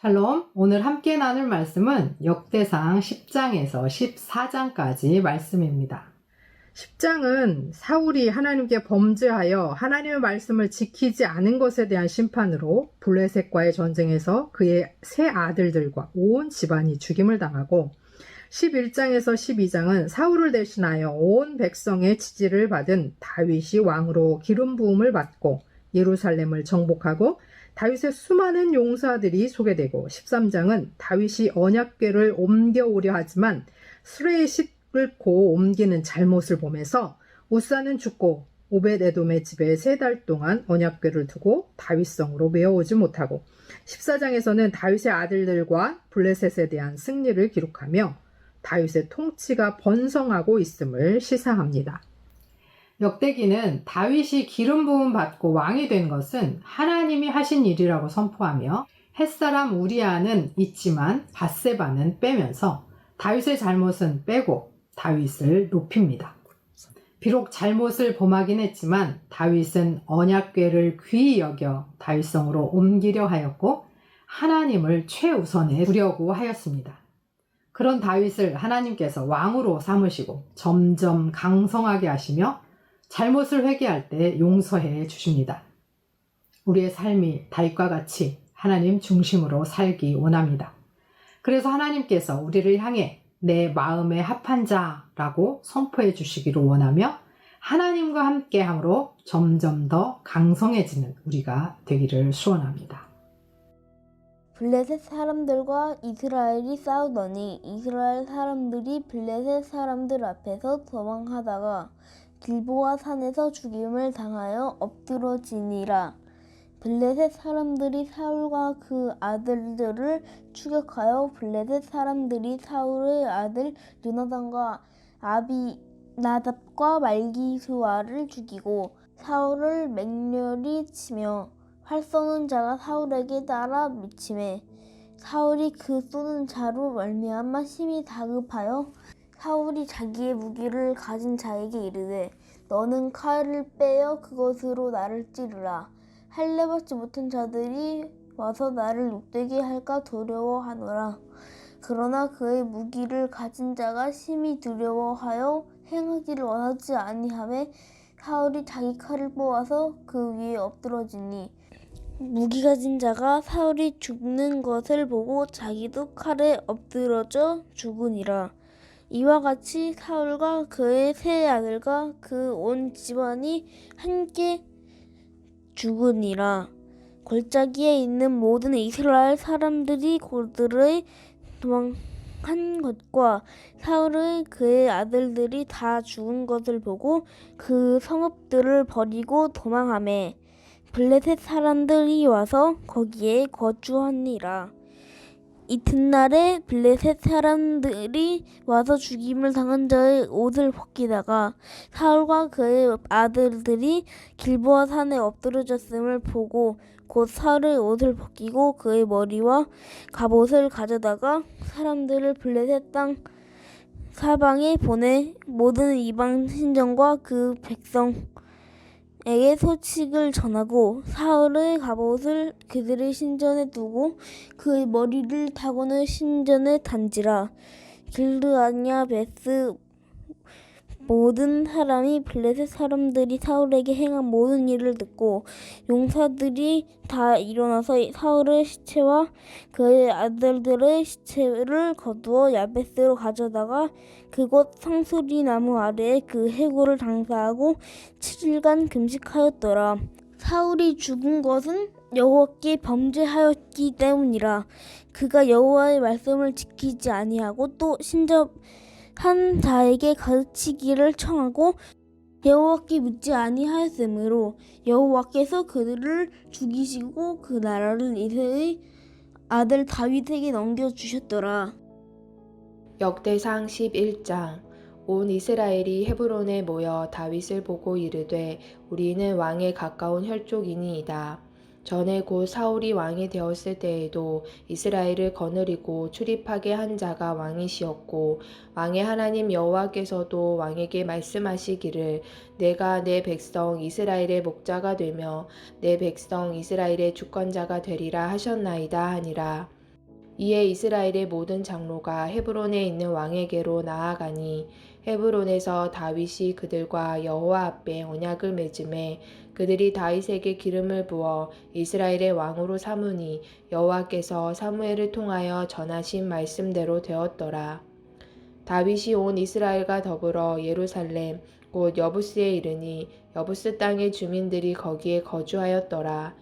샬롬, 오늘 함께 나눌 말씀은 역대상 10장에서 14장까지 말씀입니다. 10장은 사울이 하나님께 범죄하여 하나님의 말씀을 지키지 않은 것에 대한 심판으로 블레셋과의 전쟁에서 그의 세 아들들과 온 집안이 죽임을 당하고, 11장에서 12장은 사울을 대신하여 온 백성의 지지를 받은 다윗이 왕으로 기름 부음을 받고 예루살렘을 정복하고 다윗의 수많은 용사들이 소개되고, 13장은 다윗이 언약궤를 옮겨오려 하지만 수레솳을 싣고 옮기는 잘못을 보면서 우사는 죽고 오벳에돔의 집에 3달 동안 언약궤를 두고 다윗성으로 메어오지 못하고, 14장에서는 다윗의 아들들과 블레셋에 대한 승리를 기록하며 다윗의 통치가 번성하고 있음을 시사합니다. 역대기는 다윗이 기름 부음 받고 왕이 된 것은 하나님이 하신 일이라고 선포하며, 햇사람 우리아는 있지만 밧세바는 빼면서 다윗의 잘못은 빼고 다윗을 높입니다. 비록 잘못을 범하긴 했지만 다윗은 언약궤를 귀히 여겨 다윗성으로 옮기려 하였고 하나님을 최우선에 두려고 하였습니다. 그런 다윗을 하나님께서 왕으로 삼으시고 점점 강성하게 하시며 잘못을 회개할 때 용서해 주십니다. 우리의 삶이 다윗과 같이 하나님 중심으로 살기 원합니다. 그래서 하나님께서 우리를 향해 내 마음에 합한 자라고 선포해 주시기를 원하며, 하나님과 함께함으로 점점 더 강성해지는 우리가 되기를 소원합니다. 블레셋 사람들과 이스라엘이 싸우더니 이스라엘 사람들이 블레셋 사람들 앞에서 도망하다가 길보아 산에서 죽임을 당하여 엎드러지니라. 블레셋 사람들이 사울과 그 아들들을 추격하여 블레셋 사람들이 사울의 아들 요나단과 아비나답과 말기수아를 죽이고 사울을 맹렬히 치며 활 쏘는 자가 사울에게 따라 미치매 사울이 그 쏘는 자로 말미암아 심히 다급하여 사울이 자기의 무기를 가진 자에게 이르되 너는 칼을 빼어 그것으로 나를 찌르라. 할례받지 못한 자들이 와서 나를 욕되게 할까 두려워하노라. 그러나 그의 무기를 가진 자가 심히 두려워하여 행하기를 원하지 아니하매 사울이 자기 칼을 뽑아서 그 위에 엎드러지니 무기 가진 자가 사울이 죽는 것을 보고 자기도 칼에 엎드러져 죽으니라. 이와 같이 사울과 그의 세 아들과 그 온 집안이 함께 죽으니라. 골짜기에 있는 모든 이스라엘 사람들이 그들의 도망한 것과 사울의 그의 아들들이 다 죽은 것을 보고 그 성읍들을 버리고 도망하매 블레셋 사람들이 와서 거기에 거주하니라. 이튿날에 블레셋 사람들이 와서 죽임을 당한 자의 옷을 벗기다가 사울과 그의 아들들이 길보아 산에 엎드러졌음을 보고 곧 사울의 옷을 벗기고 그의 머리와 갑옷을 가져다가 사람들을 블레셋 땅 사방에 보내 모든 이방 신전과 그 백성에게 소식을 전하고 사울의 갑옷을 그들의 신전에 두고 그의 머리를 타고는 신전에 단지라. 길르아냐 베스 모든 사람이 블레셋 사람들이 사울에게 행한 모든 일을 듣고 용사들이 다 일어나서 사울의 시체와 그의 아들들의 시체를 거두어 야베스로 가져다가 그곳 상수리 나무 아래에 그 해골을 장사하고 7일간 금식하였더라. 사울이 죽은 것은 여호와께 범죄하였기 때문이라. 그가 여호와의 말씀을 지키지 아니하고 또 신접한 자에게 가르치기를 청하고 여호와께 묻지 아니하였으므로 여호와께서 그들을 죽이시고 그 나라를 이새의 아들 다윗에게 넘겨주셨더라. 역대상 11장. 온 이스라엘이 헤브론에 모여 다윗을 보고 이르되 우리는 왕에 가까운 혈족이니이다. 전에 곧 사울이 왕이 되었을 때에도 이스라엘을 거느리고 출입하게 한 자가 왕이시었고 왕의 하나님 여호와께서도 왕에게 말씀하시기를 내가 내 백성 이스라엘의 목자가 되며 내 백성 이스라엘의 주권자가 되리라 하셨나이다 하니라. 이에 이스라엘의 모든 장로가 헤브론에 있는 왕에게로 나아가니 헤브론에서 다윗이 그들과 여호와 앞에 언약을 맺음에 그들이 다윗에게 기름을 부어 이스라엘의 왕으로 삼으니 여호와께서 사무엘을 통하여 전하신 말씀대로 되었더라. 다윗이 온 이스라엘과 더불어 예루살렘 곧 여부스에 이르니 여부스 땅의 주민들이 거기에 거주하였더라.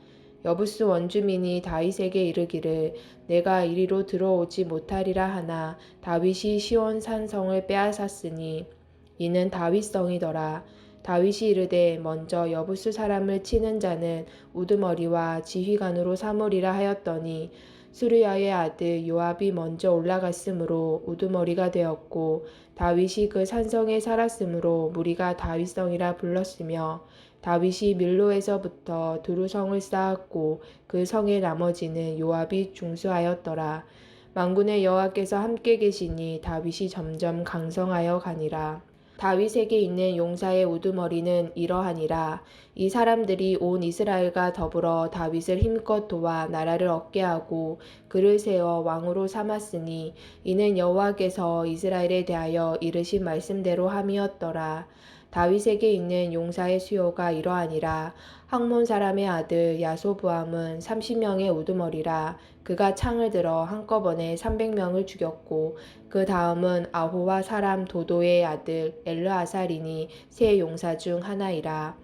여부스 원주민이 다윗에게 이르기를 내가 이리로 들어오지 못하리라 하나 다윗이 시온 산성을 빼앗았으니 이는 다윗성이더라. 다윗이 이르되 먼저 여부스 사람을 치는 자는 우두머리와 지휘관으로 삼으리라 하였더니 수르야의 아들 요압이 먼저 올라갔으므로 우두머리가 되었고 다윗이 그 산성에 살았으므로 무리가 다윗성이라 불렀으며 다윗이 밀로에서부터 두루성을 쌓았고 그 성의 나머지는 요압이 중수하였더라. 만군의 여호와께서 함께 계시니 다윗이 점점 강성하여 가니라. 다윗에게 있는 용사의 우두머리는 이러하니라. 이 사람들이 온 이스라엘과 더불어 다윗을 힘껏 도와 나라를 얻게 하고 그를 세워 왕으로 삼았으니 이는 여호와께서 이스라엘에 대하여 이르신 말씀대로 함이었더라. 다윗에게 있는 용사의 수요가 이러하니라. 학몬 사람의 아들 야소부암은 30명의 우두머리라. 그가 창을 들어 한꺼번에 300명을 죽였고 그 다음은 아호와 사람 도도의 아들 엘르아살이니 세 용사 중 하나이라.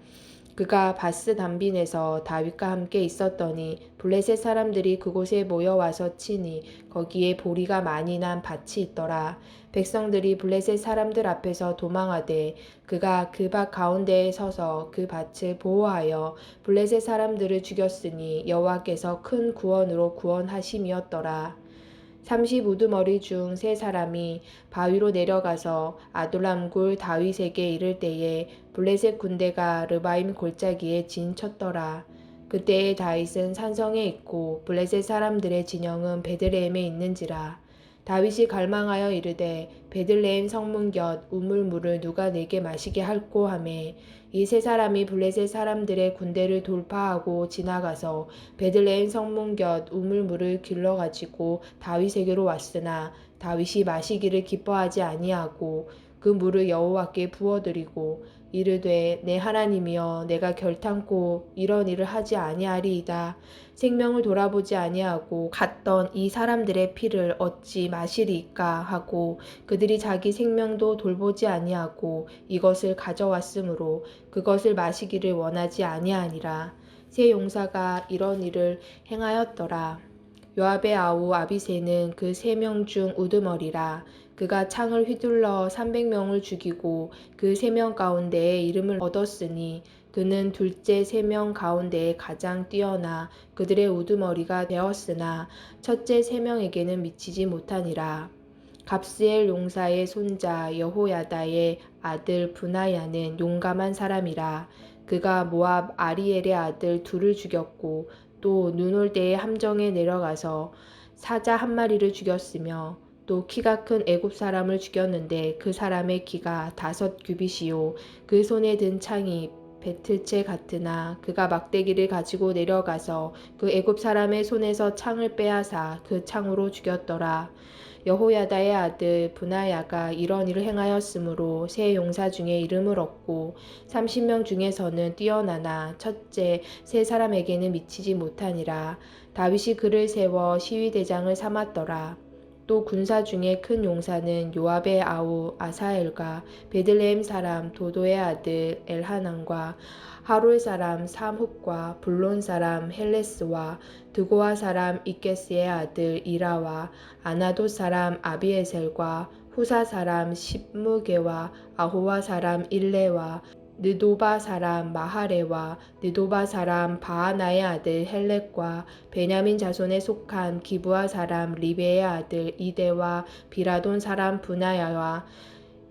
그가 바스 담빈에서 다윗과 함께 있었더니 블레셋 사람들이 그곳에 모여와서 치니 거기에 보리가 많이 난 밭이 있더라. 백성들이 블레셋 사람들 앞에서 도망하되 그가 그 밭 가운데에 서서 그 밭을 보호하여 블레셋 사람들을 죽였으니 여호와께서 큰 구원으로 구원하심이었더라. 30우두머리 중 세 사람이 바위로 내려가서 아둘람굴 다윗에게 이를 때에 블레셋 군대가 르바임 골짜기에 진쳤더라. 그때에 다윗은 산성에 있고 블레셋 사람들의 진영은 베들레헴에 있는지라. 다윗이 갈망하여 이르되 베들레헴 성문 곁 우물물을 누가 내게 마시게 할꼬 하매 이 세 사람이 블레셋 사람들의 군대를 돌파하고 지나가서 베들레헴 성문 곁 우물물을 길러 가지고 다윗에게로 왔으나 다윗이 마시기를 기뻐하지 아니하고 그 물을 여호와께 부어드리고 이르되 내 하나님이여 내가 결탄코 이런 일을 하지 아니하리이다. 생명을 돌아보지 아니하고 갔던 이 사람들의 피를 어찌 마시리까 하고 그들이 자기 생명도 돌보지 아니하고 이것을 가져왔으므로 그것을 마시기를 원하지 아니하니라. 세 용사가 이런 일을 행하였더라. 요압의 아우 아비새는 그 3명 중 우두머리라. 그가 창을 휘둘러 300명을 죽이고 그 3명 가운데에 이름을 얻었으니 그는 둘째 3명 가운데에 가장 뛰어나 그들의 우두머리가 되었으나 첫째 3명에게는 미치지 못하니라. 갑스엘 용사의 손자 여호야다의 아들 브나야는 용감한 사람이라. 그가 모압 아리엘의 아들 둘을 죽였고 또 눈 올 때에 함정에 내려가서 사자 한 마리를 죽였으며 또 키가 큰 애굽 사람을 죽였는데 그 사람의 키가 5규빗이요 그 손에 든 창이 배틀채 같으나 그가 막대기를 가지고 내려가서 그 애굽 사람의 손에서 창을 빼앗아 그 창으로 죽였더라. 여호야다의 아들 브나야가 이런 일을 행하였으므로 세 용사 중에 이름을 얻고 30명 중에서는 뛰어나나 첫째 세 사람에게는 미치지 못하니라. 다윗이 그를 세워 시위대장을 삼았더라. 또 군사 중에 큰 용사는 요압의 아우 아사엘과 베들레헴 사람 도도의 아들 엘하난과 하롤 사람 삼훅과 블론 사람 헬레스와 드고아 사람 이게스의 아들 이라와 아나돗 사람 아비에셀과 후사 사람 십무게와 아호와 사람 일레와 느도바 사람 마하레와 느도바 사람 바하나의 아들 헬렉과 베냐민 자손에 속한 기브아 사람 리베의 아들 이데와 비라돈 사람 브나야와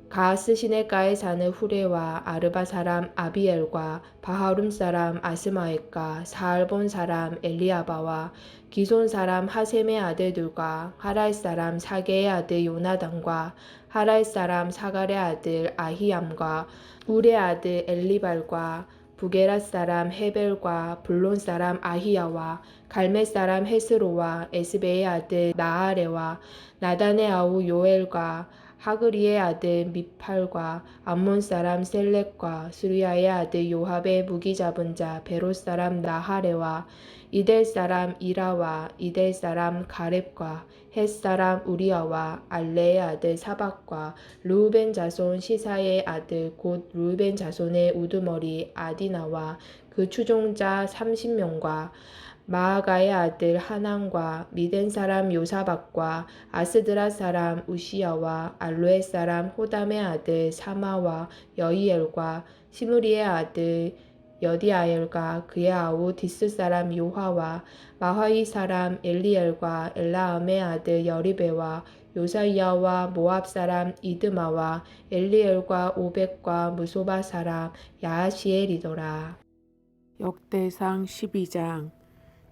가하스 시내가에 사는 후레와 아르바 사람 아비엘과 바하룸 사람 아스마엘과 사알본 사람 엘리아바와 기손 사람 하셈의 아들들과 하랄 사람 사게의 아들 요나단과 하랄 사람 사갈의 아들 아히암과 울의 아들 엘리발과 부게라 사람 헤벨과 블론 사람 아히야와 갈멜 사람 헤스로와 에스베의 아들 나아레와 나단의 아우 요엘과 하그리의 아들 미팔과 암몬 사람 셀렉과 수리아의 아들 요압의 무기 잡은 자 베롯 사람 나하레와 이델 사람 이라와 이델 사람 가렙과 헷 사람 우리아와 알레의 아들 사박과 르우벤 자손 시사의 아들 곧 르우벤 자손의 우두머리 아디나와 그 추종자 30명과 마아가의 아들 하난과 미덴 사람 요사박과 아스드라 사람 우시야와 알로에 사람 호담의 아들 사마와 여이엘과 시므리의 아들 여디아엘과 그의 아우 디스 사람 요하와 마하이 사람 엘리엘과 엘라암의 아들 여리베와 요사이야와 모압 사람 이드마와 엘리엘과 오벳과 무소바 사람 야하시엘이더라. 역대상 12장.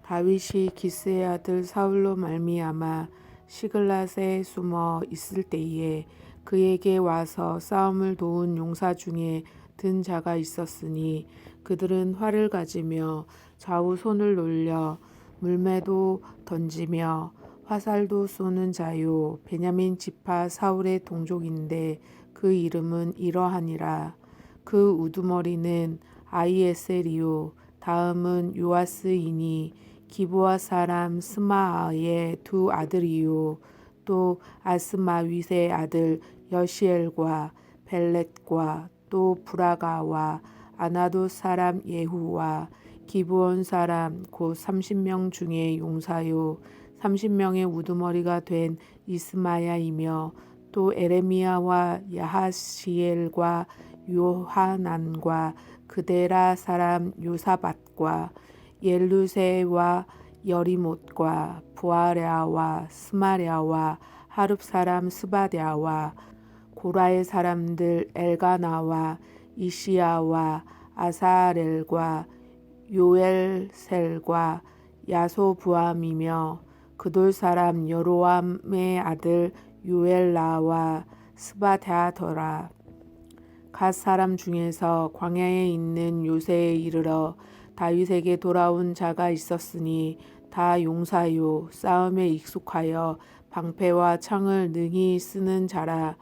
다윗이 기스의 아들 사울로 말미암아 시글랏에 숨어 있을 때에 그에게 와서 싸움을 도운 용사 중에 든 자가 있었으니 그들은 활을 가지며 좌우 손을 놀려 물매도 던지며 화살도 쏘는 자요 베냐민 지파 사울의 동족인데 그 이름은 이러하니라. 그 우두머리는 아히에셀이요 다음은 요아스이니 기브아 사람 스마아의 두 아들이요 또 아스마윗의 아들 여시엘과 벨렛과 또 브라가와 아나도 사람 예후와 기브온 사람 곧 30명 중에 용사요 30명의 우두머리가 된 이스마야이며 또 에레미야와 야하시엘과 요하난과 그데라 사람 요사밧과 옐루세와 여리못과 부아랴와 스마랴와 하룹 사람 스바랴와 고라의 사람들 엘가나와 이시야와 아사렐과 요엘셀과 야소부암이며 그돌 사람 여로암의 아들 요엘라와 스바랴더라. 갓 사람 중에서 광야에 있는 요새에 이르러 다윗에게 돌아온 자가 있었으니 다 용사요 싸움에 익숙하여 방패와 창을 능히 쓰는 자라.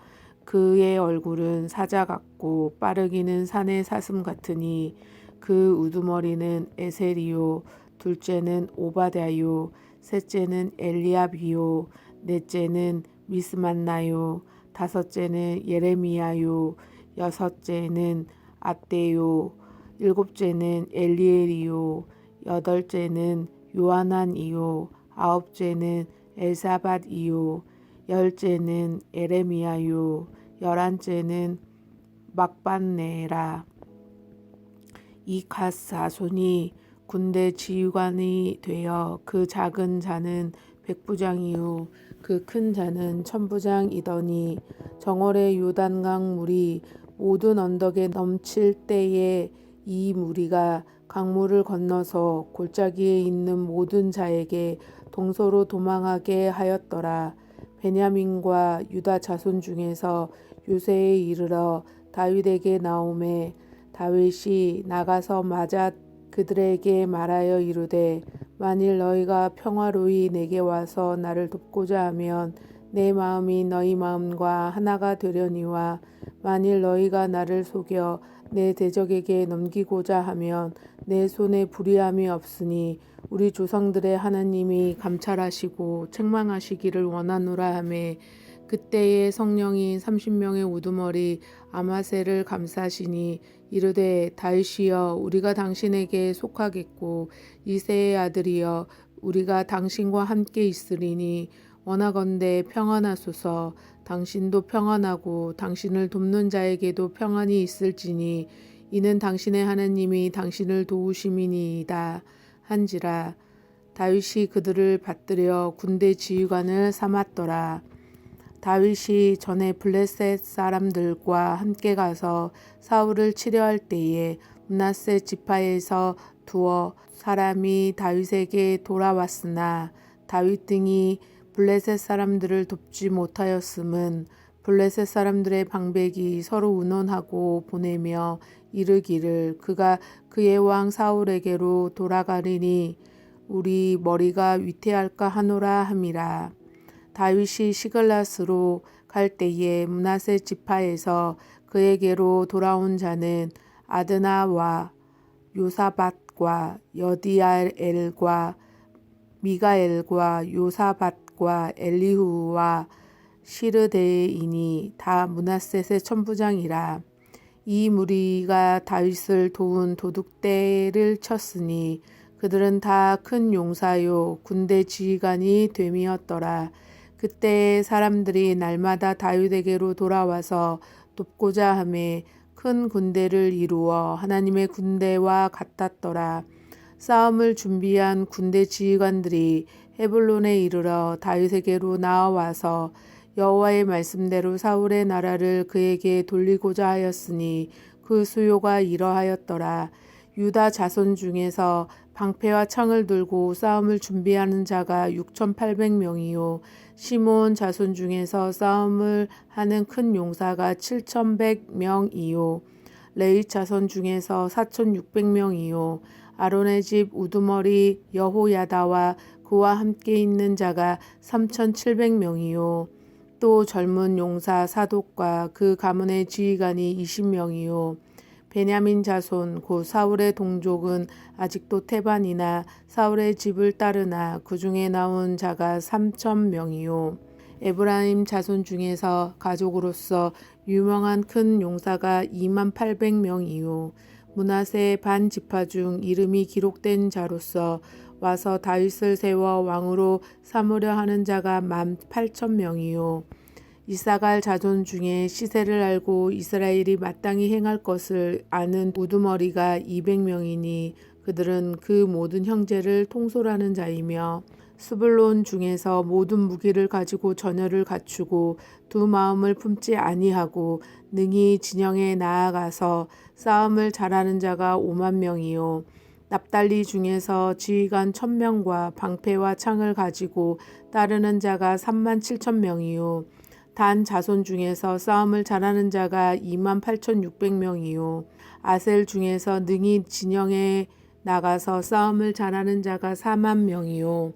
그의 얼굴은 사자 같고 빠르기는 산의 사슴 같으니 그 우두머리는 에셀이요 둘째는 오바댜요 셋째는 엘리압이요 넷째는 미스만나요 다섯째는 예레미야요 여섯째는 앗대요 일곱째는 엘리엘이요 여덟째는 요하난이요 아홉째는 엘사밧이요 열째는 에레미야요 열한째는 막반네라. 이 갓 사손이 군대 지휘관이 되어 그 작은 자는 백부장이요 그 큰 자는 천부장이더니 정월의 요단강 물이 모든 언덕에 넘칠 때에 이 무리가 강물을 건너서 골짜기에 있는 모든 자에게 동서로 도망하게 하였더라. 베냐민과 유다 자손 중에서 요새에 이르러 다윗에게 나오매 다윗이 나가서 맞아 그들에게 말하여 이르되 만일 너희가 평화로이 내게 와서 나를 돕고자 하면 내 마음이 너희 마음과 하나가 되려니와 만일 너희가 나를 속여 내 대적에게 넘기고자 하면 내 손에 불의함이 없으니 우리 조상들의 하나님이 감찰하시고 책망하시기를 원하노라 하매 그때에 성령이 30명의 우두머리 아마셀을 감싸시니 이르되 다윗이여 우리가 당신에게 속하겠고 이새의 아들이여 우리가 당신과 함께 있으리니 원하건대 평안하소서. 당신도 평안하고 당신을 돕는 자에게도 평안이 있을지니 이는 당신의 하나님이 당신을 도우심이니이다 한지라. 다윗이 그들을 받들여 군대 지휘관을 삼았더라. 다윗이 전에 블레셋 사람들과 함께 가서 사울을 치려할 때에 므낫세 지파에서 두어 사람이 다윗에게 돌아왔으나 다윗 등이 블레셋 사람들을 돕지 못하였음은 블레셋 사람들의 방백이 서로 의논하고 보내며 이르기를 그가 그의 왕 사울에게로 돌아가리니 우리 머리가 위태할까 하노라 함이라. 다윗이 시글랏으로 갈 때에 므낫세 지파에서 그에게로 돌아온 자는 아드나와 요사밧과 여디아엘과 미가엘과 요사밧과 엘리후와 시르데이니 다 므낫셋의 천부장이라. 이 무리가 다윗을 도운 도둑대를 쳤으니 그들은 다 큰 용사요 군대 지휘관이 됨이었더라. 그때 사람들이 날마다 다윗에게로 돌아와서 돕고자 하매 큰 군대를 이루어 하나님의 군대와 같았더라. 싸움을 준비한 군대 지휘관들이 헤블론에 이르러 다윗에게로 나와서 여호와의 말씀대로 사울의 나라를 그에게 돌리고자 하였으니 그 수요가 이러하였더라. 유다 자손 중에서 방패와 창을 들고 싸움을 준비하는 자가 6,800명이요 시므온 자손 중에서 싸움을 하는 큰 용사가 7,100명이요 레위 자손 중에서 4,600명이요 아론의 집 우두머리 여호야다와 그와 함께 있는 자가 3,700명이요 또 젊은 용사 사독과 그 가문의 지휘관이 20명이요 베냐민 자손 곧 사울의 동족은 아직도 태반이나 사울의 집을 따르나 그 중에 나온 자가 3,000명이요 에브라임 자손 중에서 가족으로서 유명한 큰 용사가 28,000명이요 므낫세 반 지파 중 이름이 기록된 자로서 와서 다윗을 세워 왕으로 삼으려 하는 자가 18,000명이요 이사갈 자손 중에 시세를 알고 이스라엘이 마땅히 행할 것을 아는 우두머리가 200명이니 그들은 그 모든 형제를 통솔하는 자이며 스불론 중에서 모든 무기를 가지고 전열을 갖추고 두 마음을 품지 아니하고 능히 진영에 나아가서 싸움을 잘하는 자가 50,000명이요 납달리 중에서 지휘관 1,000명과 방패와 창을 가지고 따르는 자가 37,000명이요 단 자손 중에서 싸움을 잘하는 자가 28,600명이요 아셀 중에서 능히 진영에 나가서 싸움을 잘하는 자가 40,000명이요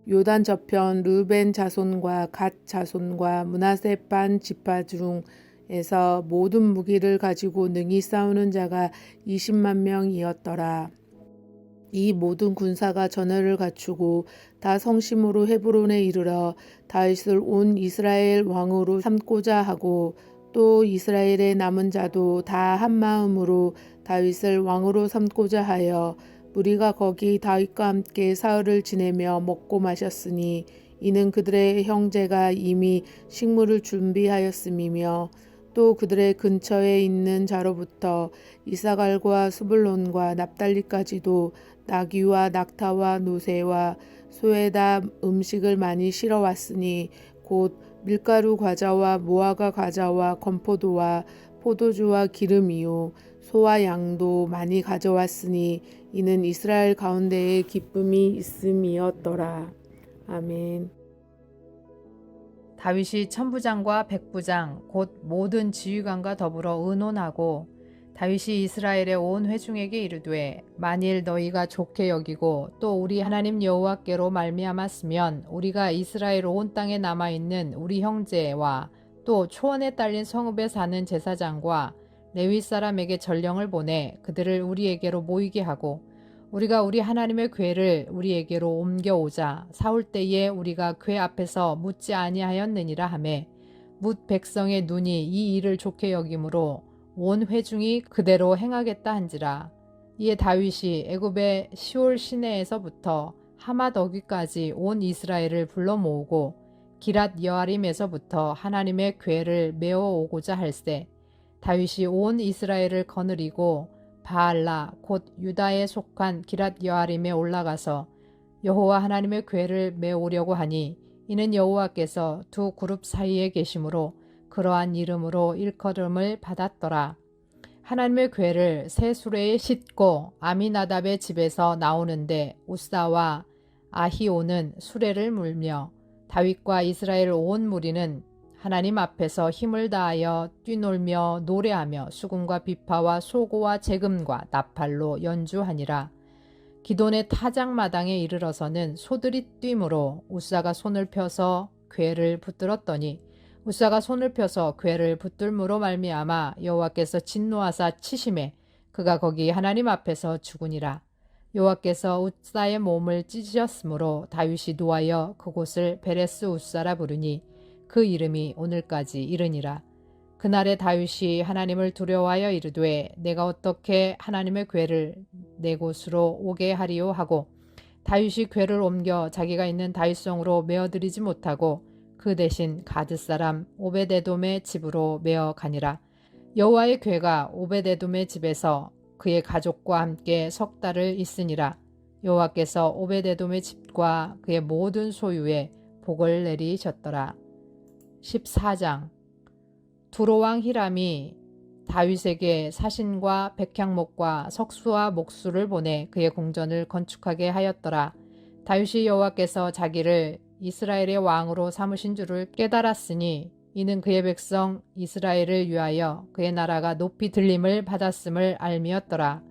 요단 저편 르벤 자손과 갓 자손과 므낫세 반 지파 중에서 모든 무기를 가지고 능히 싸우는 자가 20만 명이었더라. 이 모든 군사가 전열을 갖추고 다 성심으로 헤브론에 이르러 다윗을 온 이스라엘 왕으로 삼고자 하고 또 이스라엘의 남은 자도 다 한마음으로 다윗을 왕으로 삼고자 하여 무리가 거기 다윗과 함께 사흘을 지내며 먹고 마셨으니 이는 그들의 형제가 이미 식물을 준비하였음이며 또 그들의 근처에 있는 자로부터 이사갈과 스불론과 납달리까지도 나귀와 낙타와 노새와 소에다 음식을 많이 실어왔으니 곧 밀가루 과자와 무화과 과자와 건포도와 포도주와 기름이요 소와 양도 많이 가져왔으니 이는 이스라엘 가운데에 기쁨이 있음이었더라. 아멘. 다윗이 천부장과 백부장 곧 모든 지휘관과 더불어 의논하고 다윗이 이스라엘의 온 회중에게 이르되 만일 너희가 좋게 여기고 또 우리 하나님 여호와께로 말미암았으면 우리가 이스라엘 온 땅에 남아있는 우리 형제와 또 초원에 딸린 성읍에 사는 제사장과 레위 사람에게 전령을 보내 그들을 우리에게로 모이게 하고 우리가 우리 하나님의 궤를 우리에게로 옮겨오자 사울 때에 우리가 궤 앞에서 묻지 아니하였느니라 하매 뭇 백성의 눈이 이 일을 좋게 여김으로 온 회중이 그대로 행하겠다 한지라. 이에 다윗이 애굽의 시올 시내에서부터 하맛 어귀까지 온 이스라엘을 불러 모으고 기랏 여아림에서부터 하나님의 궤를 메어 오고자 할세 다윗이 온 이스라엘을 거느리고 바알라 곧 유다에 속한 기랏 여아림에 올라가서 여호와 하나님의 궤를 메우려고 하니 이는 여호와께서 두 그룹 사이에 계심으로 그러한 이름으로 일컬음을 받았더라. 하나님의 궤를 새 수레에 싣고 아미나답의 집에서 나오는데 우사와 아히오는 수레를 물며 다윗과 이스라엘 온 무리는 하나님 앞에서 힘을 다하여 뛰놀며 노래하며 수금과 비파와 소고와 재금과 나팔로 연주하니라. 기돈의 타작마당에 이르러서는 소들이 뛰므로 우사가 손을 펴서 궤를 붙들었더니 우사가 손을 펴서 궤를 붙들므로 말미암아 여호와께서 진노하사 치심에 그가 거기 하나님 앞에서 죽으니라. 여호와께서 우사의 몸을 찢으셨으므로 다윗이 노하여 그곳을 베레스 우사라 부르니 그 이름이 오늘까지 이르니라. 그날에 다윗이 하나님을 두려워하여 이르되 내가 어떻게 하나님의 궤를 내 곳으로 오게 하리요 하고 다윗이 궤를 옮겨 자기가 있는 다윗성으로 메어들이지 못하고 그 대신 가드 사람 오베데돔의 집으로 메어 가니라. 여호와의 궤가 오베데돔의 집에서 그의 가족과 함께 석 달을 있으니라. 여호와께서 오베데돔의 집과 그의 모든 소유에 복을 내리셨더라. 14장. 두로왕 히람이 다윗에게 사신과 백향목과 석수와 목수를 보내 그의 궁전을 건축하게 하였더라. 다윗이 여호와께서 자기를 이스라엘의 왕으로 삼으신 줄을 깨달았으니 이는 그의 백성 이스라엘을 위하여 그의 나라가 높이 들림을 받았음을 알미었더라.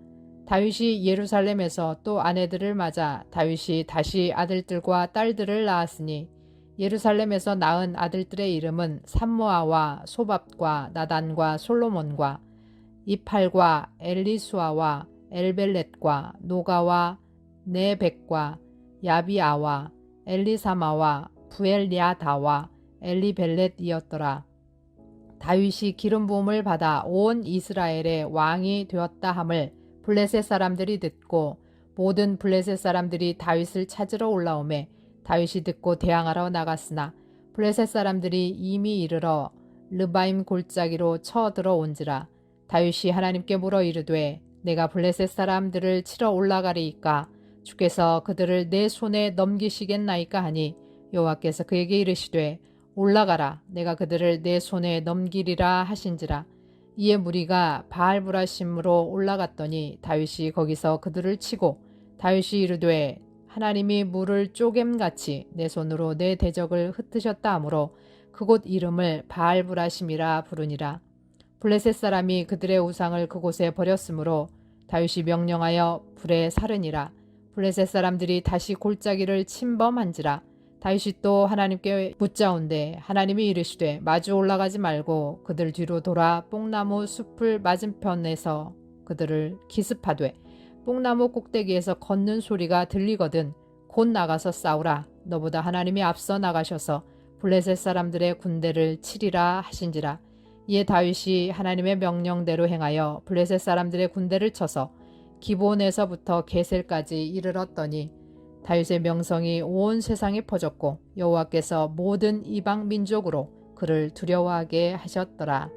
다윗이 예루살렘에서 또 아내들을 맞아 다윗이 다시 아들들과 딸들을 낳았으니 예루살렘에서 낳은 아들들의 이름은 삼모아와 소밥과 나단과 솔로몬과 이팔과 엘리수아와 엘벨렛과 노가와 네벡과 야비아와 엘리사마와 부엘야다와 엘리벨렛이었더라. 다윗이 기름 부음을 받아 온 이스라엘의 왕이 되었다 함을 블레셋 사람들이 듣고 모든 블레셋 사람들이 다윗을 찾으러 올라오매 다윗이 듣고 대항하러 나갔으나 블레셋 사람들이 이미 이르러 르바임 골짜기로 쳐들어온지라. 다윗이 하나님께 물어 이르되 내가 블레셋 사람들을 치러 올라가리이까 주께서 그들을 내 손에 넘기시겠나이까 하니 여호와께서 그에게 이르시되 올라가라 내가 그들을 내 손에 넘기리라 하신지라. 이에 무리가 바알브라심으로 올라갔더니 다윗이 거기서 그들을 치고 다윗이 이르되 하나님이 물을 쪼겜같이 내 손으로 내 대적을 흩으셨다 하므로 그곳 이름을 바알브라심이라 부르니라. 블레셋 사람이 그들의 우상을 그곳에 버렸으므로 다윗이 명령하여 불에 사르니라. 블레셋 사람들이 다시 골짜기를 침범한지라. 다윗이 또 하나님께 묻자온대 하나님이 이르시되 마주 올라가지 말고 그들 뒤로 돌아 뽕나무 숲을 맞은편에서 그들을 기습하되 뽕나무 꼭대기에서 걷는 소리가 들리거든 곧 나가서 싸우라. 너보다 하나님이 앞서 나가셔서 블레셋 사람들의 군대를 치리라 하신지라. 이에 다윗이 하나님의 명령대로 행하여 블레셋 사람들의 군대를 쳐서 기본에서부터 게셀까지 이르렀더니 다윗의 명성이 온 세상에 퍼졌고 여호와께서 모든 이방 민족으로 그를 두려워하게 하셨더라.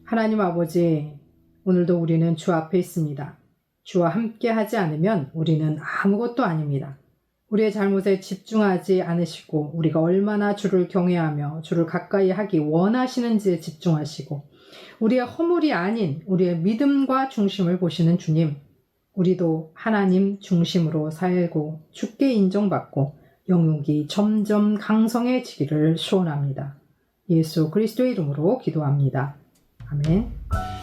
하나님 아버지, 오늘도 우리는 주 앞에 있습니다. 주와 함께 하지 않으면 우리는 아무것도 아닙니다. 우리의 잘못에 집중하지 않으시고 우리가 얼마나 주를 경외하며 주를 가까이 하기 원하시는지에 집중하시고 우리의 허물이 아닌 우리의 믿음과 중심을 보시는 주님, 우리도 하나님 중심으로 살고 주께 인정받고 영육이 점점 강성해지기를 소원합니다. 예수 그리스도의 이름으로 기도합니다. 아멘.